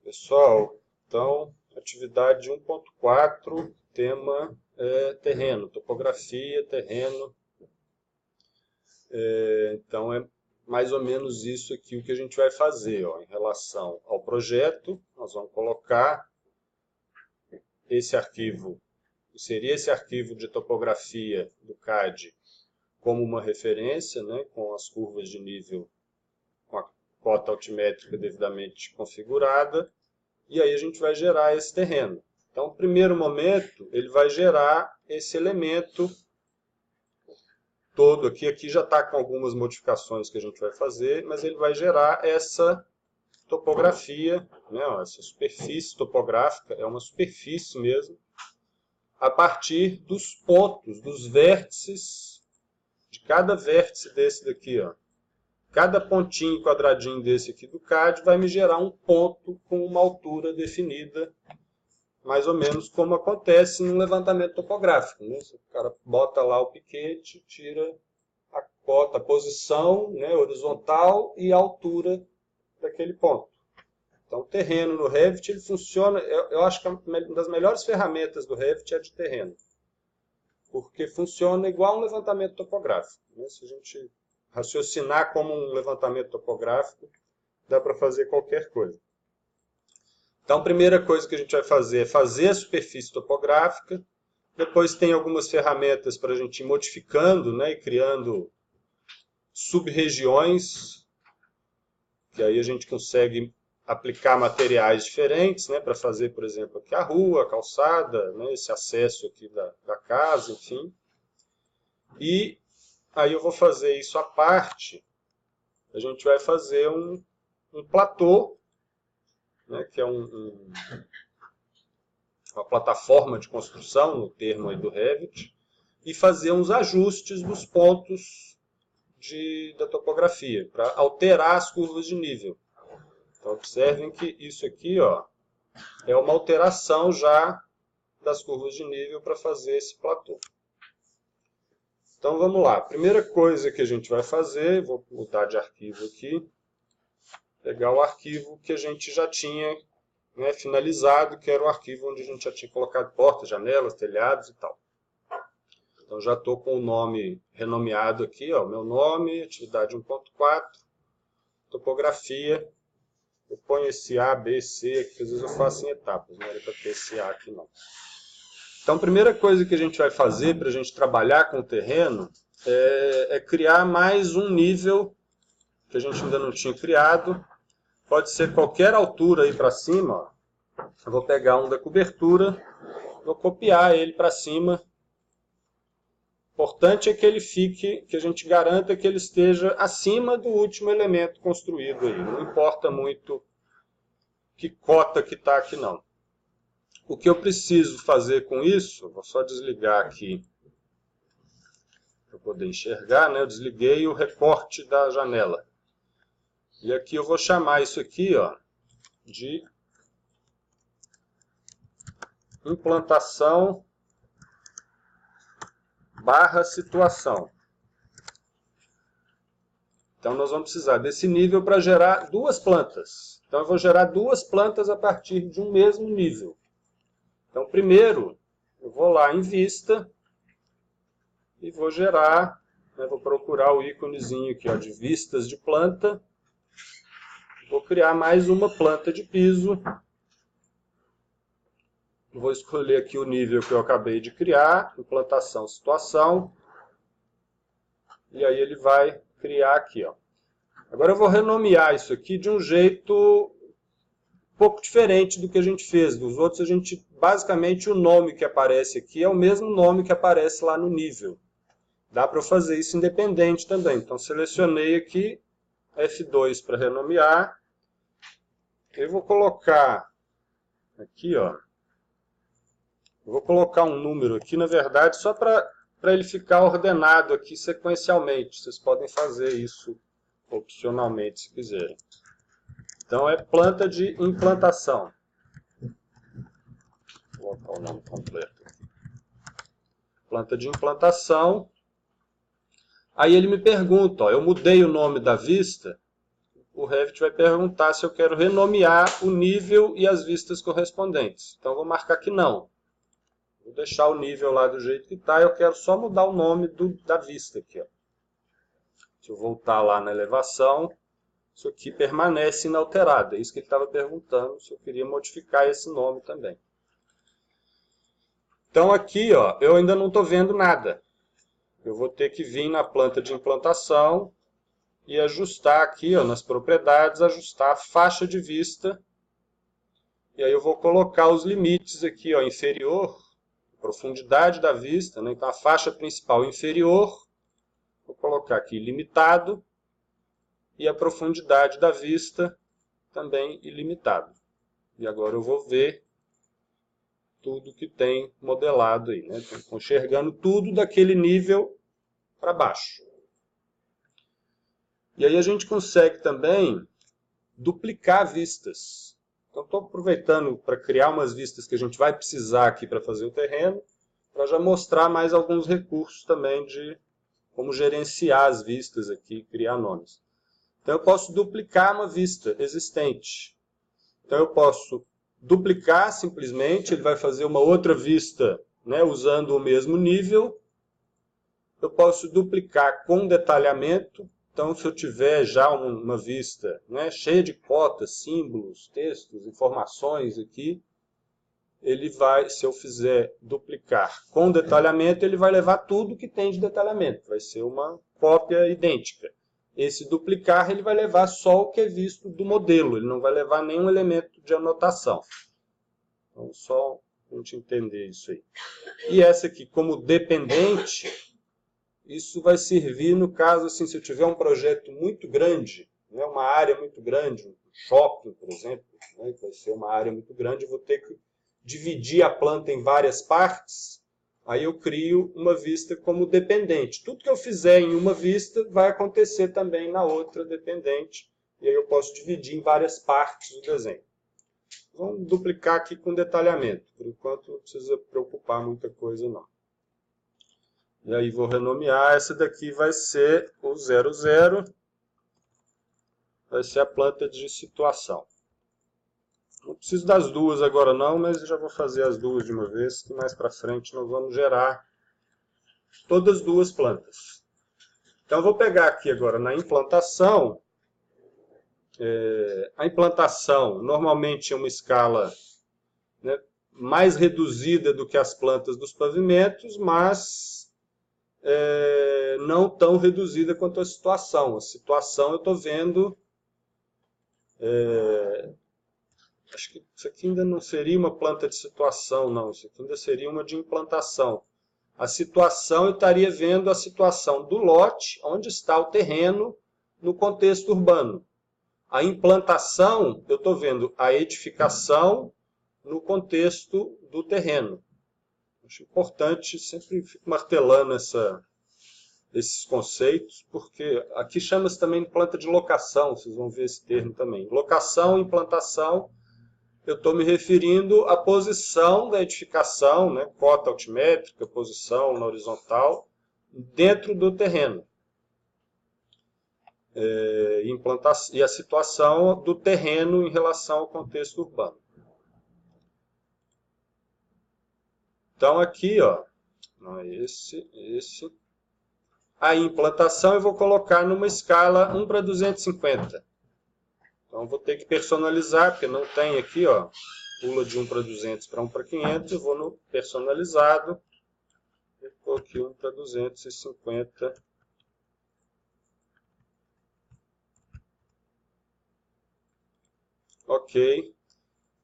Pessoal, então, atividade 1.4, tema terreno, topografia, terreno. Então, é mais ou menos isso aqui o que a gente vai fazer, ó, em relação ao projeto. Nós vamos colocar esse arquivo, seria esse arquivo de topografia do CAD como uma referência, né, com as curvas de nível, com a cota altimétrica devidamente configurada, e aí a gente vai gerar esse terreno. Então, no primeiro momento, ele vai gerar esse elemento todo aqui. Aqui já está com algumas modificações que a gente vai fazer, mas ele vai gerar essa topografia, né, ó, essa superfície topográfica, é uma superfície mesmo, a partir dos pontos, dos vértices, de cada vértice desse daqui, ó. Cada pontinho, quadradinho desse aqui do CAD vai me gerar um ponto com uma altura definida, mais ou menos como acontece no levantamento topográfico, né? O cara bota lá o piquete, tira a cota, a posição, né, horizontal e a altura daquele ponto. Então, o terreno no Revit, ele funciona, eu acho que uma das melhores ferramentas do Revit é a de terreno, porque funciona igual um levantamento topográfico, né? Se a gente raciocinar como um levantamento topográfico, dá para fazer qualquer coisa. Então, a primeira coisa que a gente vai fazer é fazer a superfície topográfica. Depois tem algumas ferramentas para a gente ir modificando, né, e criando sub-regiões, que aí a gente consegue aplicar materiais diferentes, né, para fazer, por exemplo, aqui a rua, a calçada, né, esse acesso aqui da casa, enfim. E aí eu vou fazer isso à parte. A gente vai fazer um platô, né, que é uma plataforma de construção, no termo aí do Revit, e fazer uns ajustes dos pontos da topografia, para alterar as curvas de nível. Então, observem que isso aqui, ó, é uma alteração já das curvas de nível para fazer esse platô. Então, vamos lá. A primeira coisa que a gente vai fazer, vou mudar de arquivo aqui, pegar o arquivo que a gente já tinha, né, finalizado, que era o arquivo onde a gente já tinha colocado portas, janelas, telhados e tal. Então, já estou com o nome renomeado aqui, ó, meu nome, atividade 1.4, topografia. Eu ponho esse A, B, C, aqui, às vezes eu faço em etapas, não era para ter esse A aqui não. Então, a primeira coisa que a gente vai fazer para a gente trabalhar com o terreno é criar mais um nível que a gente ainda não tinha criado. Pode ser qualquer altura aí para cima, ó. Eu vou pegar um da cobertura, vou copiar ele para cima. O importante é que ele fique, que a gente garanta que ele esteja acima do último elemento construído aí. Não importa muito que cota que está aqui não. O que eu preciso fazer com isso, vou só desligar aqui para poder enxergar, né? Eu desliguei o recorte da janela. E aqui eu vou chamar isso aqui, ó, de implantação barra situação. Então, nós vamos precisar desse nível para gerar duas plantas. Então, eu vou gerar duas plantas a partir de um mesmo nível. Então, primeiro, eu vou lá em Vista e vou gerar, né, vou procurar o íconezinho aqui, ó, de vistas de planta. Vou criar mais uma planta de piso. Vou escolher aqui o nível que eu acabei de criar, implantação, situação. E aí ele vai criar aqui, ó. Agora eu vou renomear isso aqui de um jeito um pouco diferente do que a gente fez. Dos outros, basicamente, o nome que aparece aqui é o mesmo nome que aparece lá no nível. Dá para eu fazer isso independente também. Então, selecionei aqui F2 para renomear. Eu vou colocar aqui, ó. Eu vou colocar um número aqui, na verdade, só para ele ficar ordenado aqui sequencialmente. Vocês podem fazer isso opcionalmente, se quiserem. Então, é planta de implantação. Vou colocar o nome completo aqui. Planta de implantação. Aí ele me pergunta, ó, eu mudei o nome da vista. o Revit vai perguntar se eu quero renomear o nível e as vistas correspondentes. Então, eu vou marcar que não. Vou deixar o nível lá do jeito que está, eu quero só mudar o nome da vista aqui. Ó. Se eu voltar lá na elevação, isso aqui permanece inalterado. É isso que ele estava perguntando, se eu queria modificar esse nome também. Então aqui, ó, eu ainda não estou vendo nada. Eu vou ter que vir na planta de implantação e ajustar aqui, ó, nas propriedades, ajustar a faixa de vista. E aí eu vou colocar os limites aqui, ó, inferior, profundidade da vista, né? Então a faixa principal inferior, vou colocar aqui limitado, e a profundidade da vista também ilimitado. E agora eu vou ver tudo que tem modelado aí, né? Estou enxergando tudo daquele nível para baixo. E aí a gente consegue também duplicar vistas. Então estou aproveitando para criar umas vistas que a gente vai precisar aqui para fazer o terreno, para já mostrar mais alguns recursos também de como gerenciar as vistas aqui, criar nomes. Então eu posso duplicar uma vista existente. Então eu posso duplicar simplesmente, ele vai fazer uma outra vista, né, usando o mesmo nível. Eu posso duplicar com detalhamento. Então se eu tiver já uma vista, né, cheia de cotas, símbolos, textos, informações aqui, ele vai, se eu fizer duplicar com detalhamento, ele vai levar tudo que tem de detalhamento. Vai ser uma cópia idêntica. Esse duplicar ele vai levar só o que é visto do modelo, ele não vai levar nenhum elemento de anotação. Então, só a gente entender isso aí. E essa aqui, como dependente, isso vai servir no caso, assim, se eu tiver um projeto muito grande, né, uma área muito grande, um shopping, por exemplo, né, que vai ser uma área muito grande, eu vou ter que dividir a planta em várias partes. Aí eu crio uma vista como dependente. Tudo que eu fizer em uma vista vai acontecer também na outra dependente. E aí eu posso dividir em várias partes o desenho. Vamos duplicar aqui com detalhamento. Por enquanto não precisa preocupar muita coisa não. E aí vou renomear. Essa daqui vai ser o 00. Vai ser a planta de situação. Não preciso das duas agora não, mas já vou fazer as duas de uma vez, que mais para frente nós vamos gerar todas as duas plantas. Então, eu vou pegar aqui agora na implantação. A implantação normalmente é uma escala, né, mais reduzida do que as plantas dos pavimentos, mas não tão reduzida quanto a situação. A situação eu estou vendo... acho que isso aqui ainda não seria uma planta de situação, não. Isso aqui ainda seria uma de implantação. A situação, eu estaria vendo a situação do lote, onde está o terreno, no contexto urbano. A implantação, eu estou vendo a edificação no contexto do terreno. Acho importante, sempre fico martelando esses conceitos, porque aqui chama-se também de planta de locação, vocês vão ver esse termo também. Locação, implantação, eu estou me referindo à posição da edificação, né, cota altimétrica, posição na horizontal, dentro do terreno. E a situação do terreno em relação ao contexto urbano. Então aqui, ó, esse. A implantação eu vou colocar numa escala 1:250. Então vou ter que personalizar, porque não tem aqui, ó, pula de 1:200 para 1:500, eu vou no personalizado, e vou aqui 1:250. Ok.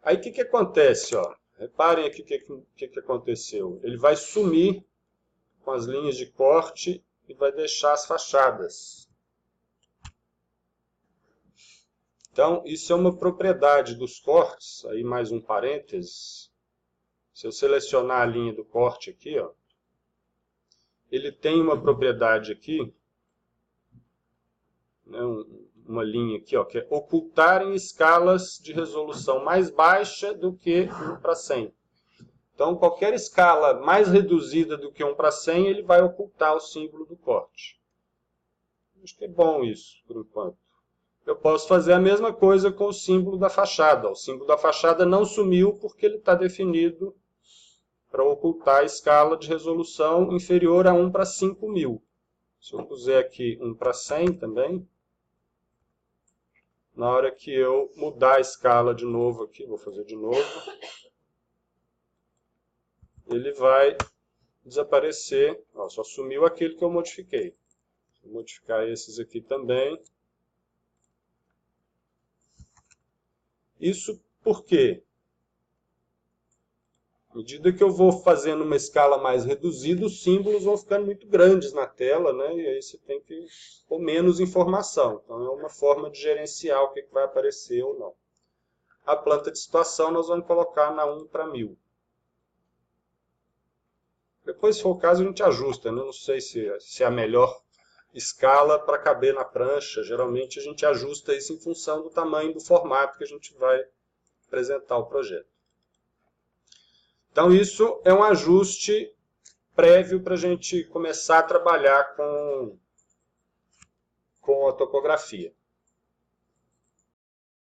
Aí o que acontece, ó? Reparem aqui o que aconteceu. Ele vai sumir com as linhas de corte e vai deixar as fachadas. Então, isso é uma propriedade dos cortes, aí mais um parênteses. Se eu selecionar a linha do corte aqui, ó, ele tem uma propriedade aqui, né, uma linha aqui, ó, que é ocultar em escalas de resolução mais baixa do que 1:100. Então, qualquer escala mais reduzida do que 1:100, ele vai ocultar o símbolo do corte. Acho que é bom isso, por enquanto. eu posso fazer a mesma coisa com o símbolo da fachada. O símbolo da fachada não sumiu porque ele está definido para ocultar a escala de resolução inferior a 1 para 5.000. Se eu puser aqui 1 para 100 também, na hora que eu mudar a escala de novo aqui, vou fazer de novo, ele vai desaparecer. Ó, só sumiu aquele que eu modifiquei. Vou modificar esses aqui também. Isso por quê? À medida que eu vou fazendo uma escala mais reduzida, os símbolos vão ficando muito grandes na tela, né? E aí você tem que pôr menos informação. Então é uma forma de gerenciar o que vai aparecer ou não. A planta de situação nós vamos colocar na 1 para 1000. Depois, se for o caso, a gente ajusta, né? Não sei se é a melhor escala para caber na prancha. Geralmente a gente ajusta isso em função do tamanho do formato que a gente vai apresentar o projeto. Então isso é um ajuste prévio para a gente começar a trabalhar com a topografia.